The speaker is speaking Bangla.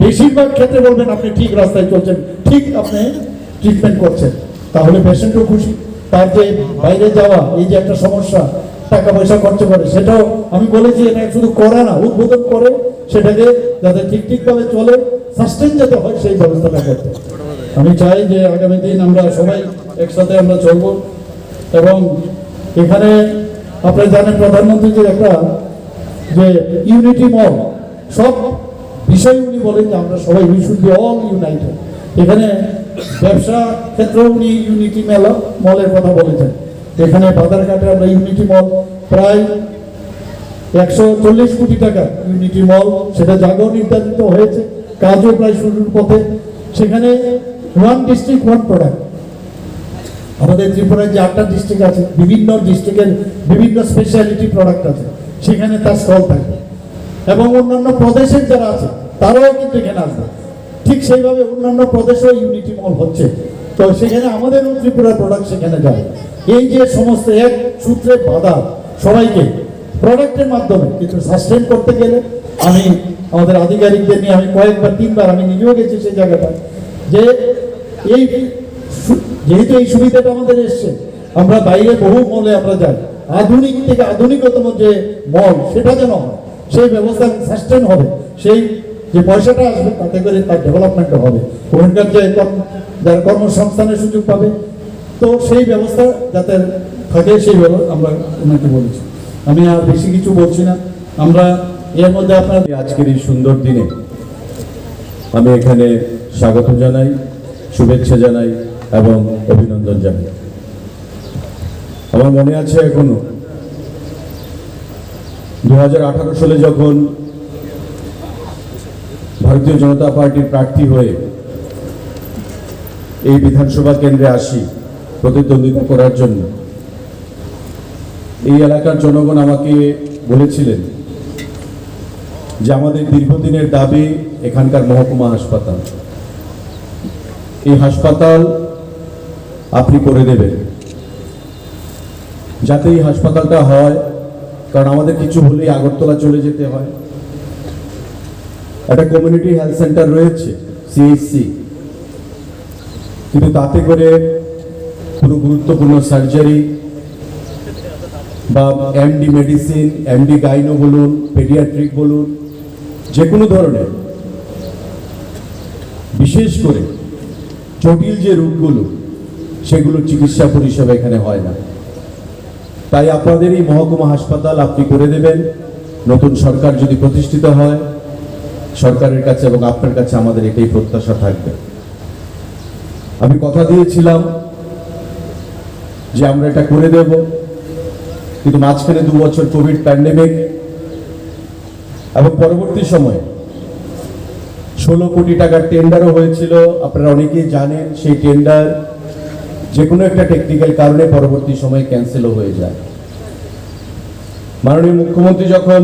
বেশিরভাগ ক্ষেত্রে বলবেন আপনি ঠিক রাস্তায় চলছেন, ঠিক আপনি ট্রিটমেন্ট করছেন, তাহলে পেশেন্টও খুশি। তার যে বাইরে যাওয়া, এই যে একটা সমস্যা, টাকা পয়সা খরচ করে, সেটাও আমি বলেছি এটা শুধু করে না, উদ্বোধন করে সেটাকে যাতে ঠিকভাবে চলে, সাস্টেন যাতে হয় সেই ব্যবস্থাটা করতে। আমি চাই যে আগামী দিন আমরা সবাই একসাথে আমরা চলব। এবং এখানে আপনারা জানেন প্রধানমন্ত্রীজির একটা যে ইউনিটি মল, সব বিষয় উনি বলেন যে আমরা সবাই we should be all United. এখানে ব্যবসা ক্ষেত্রেও উনি ইউনিটি মলের কথা বলেছেন। এখানে বাজারঘাটে আমরা ইউনিটি মল প্রায় 140 কোটি টাকা ইউনিটি মল, সেটা জায়গাও নির্ধারিত হয়েছে, কাজও প্রায় শুরুর পথে। সেখানে ওয়ান ডিস্ট্রিক্ট ওয়ান প্রোডাক্ট, আমাদের ত্রিপুরায় যে 8টা ডিস্ট্রিক্ট আছে, বিভিন্ন ডিস্ট্রিক্টের বিভিন্ন স্পেশালিটি প্রোডাক্ট আছে, সেখানে তার স্টল থাকবে। এবং অন্যান্য প্রদেশের যারা আছে তারাও কিন্তু এখানে আসবে। ঠিক সেইভাবে অন্যান্য প্রদেশেও ইউনিটি মল হচ্ছে, তো সেখানে আমাদেরও ত্রিপুরার প্রোডাক্ট সেখানে যাবে। এই যে সমস্ত এক সূত্রে বাধা সবাইকে প্রোডাক্টের মাধ্যমে কিন্তু সাস্টেন করতে গেলে, আমি আমাদের আধিকারিকদের নিয়ে আমি কয়েকবার 3বার আমি নিজেও গেছি সেই জায়গাটা, যে এই যেহেতু এই সুবিধাটা আমাদের এসছে, আমরা বাইরে বহু মলে আমরা যাই, আধুনিক থেকে আধুনিকতম যে মল সেটা যেন হয়, সেই ব্যবস্থা সাস্টেন হবে, সেই যে পয়সাটা আসবে তাতে করে তার ডেভেলপমেন্ট হবে, ওখানকার যে যারা কর্মসংস্থানের সুযোগ পাবে, তো সেই ব্যবস্থা যাতে থাকে সেই ব্যবস্থা আমরা ওনাকে বলেছি। আমি আর বেশি কিছু বলছি না। আমরা এর মধ্যে আপনার আজকের এই সুন্দর দিনে আমি এখানে স্বাগত জানাই, শুভেচ্ছা জানাই এবং অভিনন্দন জানাই। আমার মনে আছে এখনো 2018 সালে যখন ভারতীয় জনতা পার্টির প্রার্থী হয়ে এই বিধানসভা কেন্দ্রে আসি প্রতিদ্বন্দ্বিতা করার জন্য, এই এলাকার জনগণ আমাকে বলেছিলেন যে আমাদের দীর্ঘদিনের দাবি এখানকার মহকুমা হাসপাতাল, এই হাসপাতাল আপনি করে দেবেন, যাতে এই হাসপাতালটা হয়। কারণ আমাদের কিছু হলেই আগরতলা চলে যেতে হয়। একটা কমিউনিটি হেলথ সেন্টার রয়েছে সিএইচসি, কিন্তু তাতে করে কোনো গুরুত্বপূর্ণ সার্জারি বা এমডি মেডিসিন, এমডি গাইনো বলুন, পেডিয়াট্রিক বলুন, যে কোনো ধরনের বিশেষ করে জটিল যে রোগগুলো সেগুলোর চিকিৎসা পরিষেবা এখানে হয় না। তাই আপনাদের এই মহকুমা হাসপাতাল আপনি করে দেবেন। নতুন সরকার যদি প্রতিষ্ঠিত হয়, সরকারের কাছে এবং আপনার কাছে আমাদের এটাই প্রত্যাশা থাকবে। আমি কথা দিয়েছিলাম যে আমরা এটা করে দেব, কিন্তু মাঝখানে 2 বছর কোভিড প্যান্ডেমিক এবং পরবর্তী সময়ে 16 কোটি টাকার টেন্ডারও হয়েছিল। আপনারা অনেকেই জানেন সেই টেন্ডার যে কোনো একটা টেকনিক্যাল কারণে পরবর্তী সময়ে ক্যান্সেলও হয়ে যায়। মাননীয় মুখ্যমন্ত্রী যখন